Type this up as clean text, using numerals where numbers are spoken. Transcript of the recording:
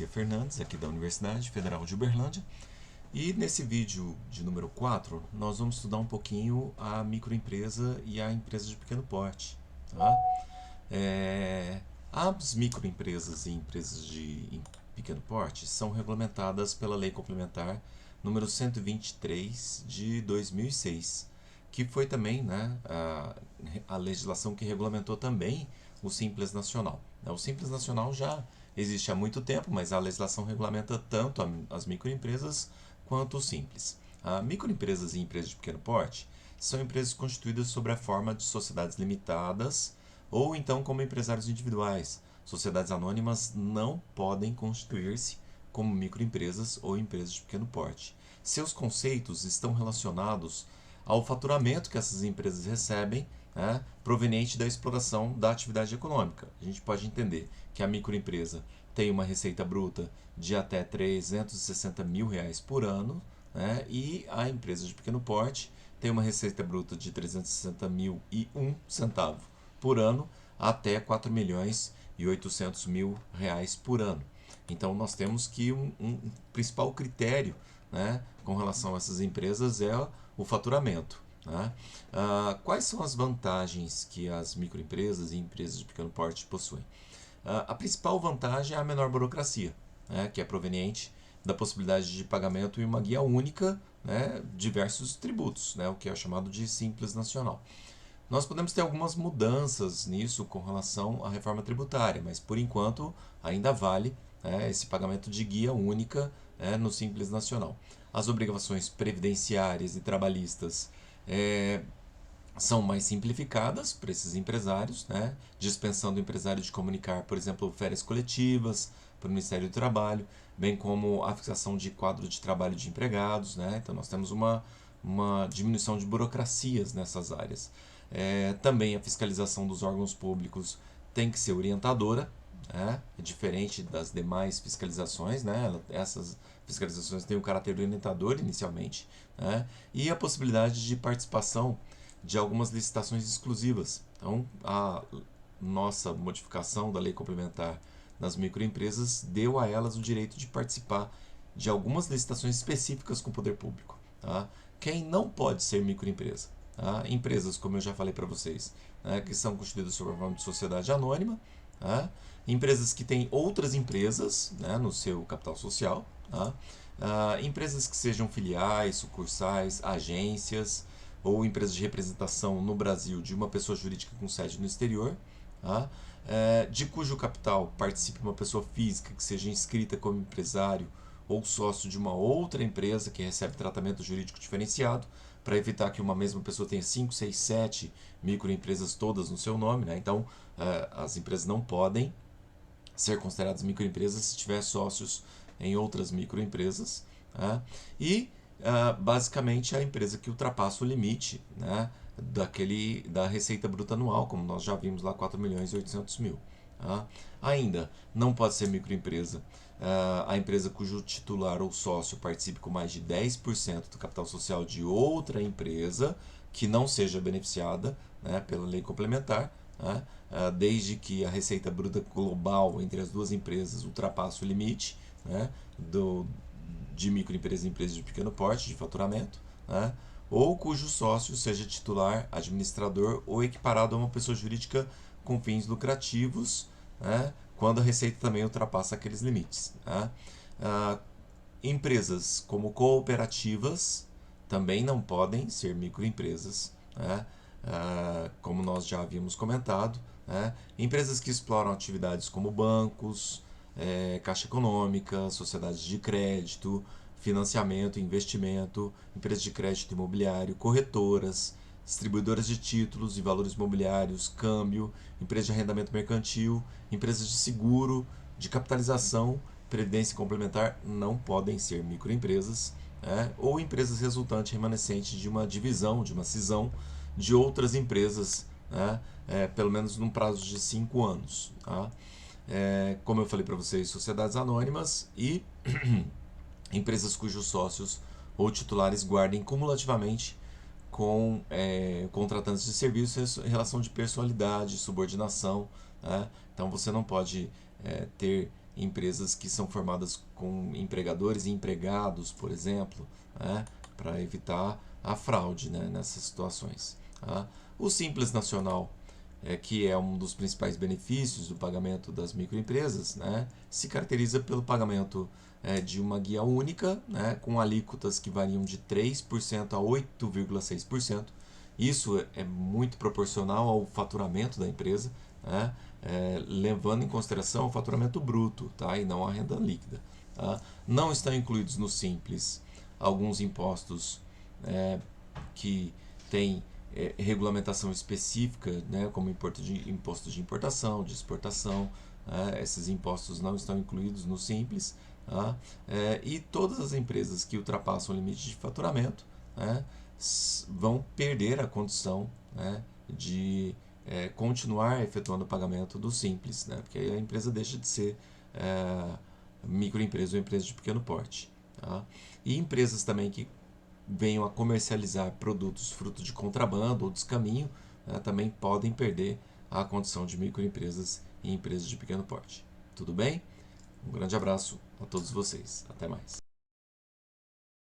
Garcia Fernandes, aqui da Universidade Federal de Uberlândia. E nesse vídeo de número 4, nós vamos estudar um pouquinho a microempresa e a empresa de pequeno porte. Tá? As microempresas e empresas de pequeno porte são regulamentadas pela Lei Complementar número 123 de 2006, que foi também, né, a legislação que regulamentou também o Simples Nacional. O Simples Nacional já existe há muito tempo, mas a legislação regulamenta tanto as microempresas quanto o Simples. Microempresas e empresas de pequeno porte são empresas constituídas sob a forma de sociedades limitadas ou então como empresários individuais. Sociedades anônimas não podem constituir-se como microempresas ou empresas de pequeno porte. Seus conceitos estão relacionados ao faturamento que essas empresas recebem, né, proveniente da exploração da atividade econômica. A gente pode entender que a microempresa tem uma receita bruta de até R$ 360 mil por ano, né, e a empresa de pequeno porte tem uma receita bruta de 360 mil e um centavo por ano até 4 milhões e 800 mil reais por ano. Então nós temos que um principal critério, né, com relação a essas empresas é o faturamento. Né? Quais são as vantagens que as microempresas e empresas de pequeno porte possuem? A principal vantagem é a menor burocracia, né, que é proveniente da possibilidade de pagamento em uma guia única, né, diversos tributos, né, o que é chamado de Simples Nacional. Nós podemos ter algumas mudanças nisso com relação à reforma tributária, mas por enquanto ainda vale, né, esse pagamento de guia única, né, no Simples Nacional. As obrigações previdenciárias e trabalhistas são mais simplificadas para esses empresários, né, dispensando o empresário de comunicar, por exemplo, férias coletivas para o Ministério do Trabalho, bem como a fixação de quadro de trabalho de empregados. Né, então nós temos uma diminuição de burocracias nessas áreas. Também a fiscalização dos órgãos públicos tem que ser orientadora, né? É diferente das demais fiscalizações, né? Essas fiscalizações têm um caráter orientador inicialmente, né? E a possibilidade de participação de algumas licitações exclusivas. Então, a nossa modificação da lei complementar nas microempresas deu a elas o direito de participar de algumas licitações específicas com o poder público. Tá? Quem não pode ser microempresa? Tá? Empresas, como eu já falei para vocês, né, que são constituídas sob a forma de sociedade anônima, tá? Empresas que têm outras empresas, né, no seu capital social, tá? Empresas que sejam filiais, sucursais, agências ou empresas de representação no Brasil de uma pessoa jurídica com sede no exterior, tá? De cujo capital participe uma pessoa física que seja inscrita como empresário ou sócio de uma outra empresa que recebe tratamento jurídico diferenciado, para evitar que uma mesma pessoa tenha 5, 6, 7 microempresas todas no seu nome. Né? Então, as empresas não podem ser consideradas microempresas se tiver sócios em outras microempresas. Né? E, basicamente, a empresa que ultrapassa o limite, né, da receita bruta anual, como nós já vimos lá, 4 milhões e 800 mil. Tá? Ainda não pode ser microempresa a empresa cujo titular ou sócio participe com mais de 10% do capital social de outra empresa que não seja beneficiada, né, pela lei complementar, né, desde que a receita bruta global entre as duas empresas ultrapasse o limite, né, de microempresas e empresas de pequeno porte de faturamento, né, ou cujo sócio seja titular, administrador ou equiparado a uma pessoa jurídica com fins lucrativos, né, quando a receita também ultrapassa aqueles limites. Tá? Empresas como cooperativas também não podem ser microempresas, né? Como nós já havíamos comentado. Né? Empresas que exploram atividades como bancos, caixa econômica, sociedades de crédito, financiamento, investimento, empresas de crédito imobiliário, corretoras, distribuidoras de títulos e valores imobiliários, câmbio, empresas de arrendamento mercantil, empresas de seguro, de capitalização, previdência complementar não podem ser microempresas, né? Ou empresas resultantes remanescentes de uma divisão, de uma cisão de outras empresas, né? Pelo menos num prazo de 5 anos. Tá? Como eu falei para vocês, sociedades anônimas e empresas cujos sócios ou titulares guardem cumulativamente com contratantes de serviços em relação de personalidade, subordinação. Né? Então você não pode ter empresas que são formadas com empregadores e empregados, por exemplo, né, para evitar a fraude, né, nessas situações. Tá? O Simples Nacional, que é um dos principais benefícios do pagamento das microempresas, né, se caracteriza pelo pagamento de uma guia única, né, com alíquotas que variam de 3% a 8,6%. Isso é muito proporcional ao faturamento da empresa, né, levando em consideração o faturamento bruto, tá, e não a renda líquida. Tá? Não estão incluídos no Simples alguns impostos que têm regulamentação específica, né, como imposto de importação, de exportação. Esses impostos não estão incluídos no Simples. Tá? E todas as empresas que ultrapassam o limite de faturamento, né, vão perder a condição, né, de continuar efetuando o pagamento do Simples, né, porque aí a empresa deixa de ser microempresa ou empresa de pequeno porte. Tá? E empresas também que venham a comercializar produtos fruto de contrabando ou descaminho, né, também podem perder a condição de microempresas e empresas de pequeno porte. Tudo bem? Um grande abraço a todos vocês. Até mais.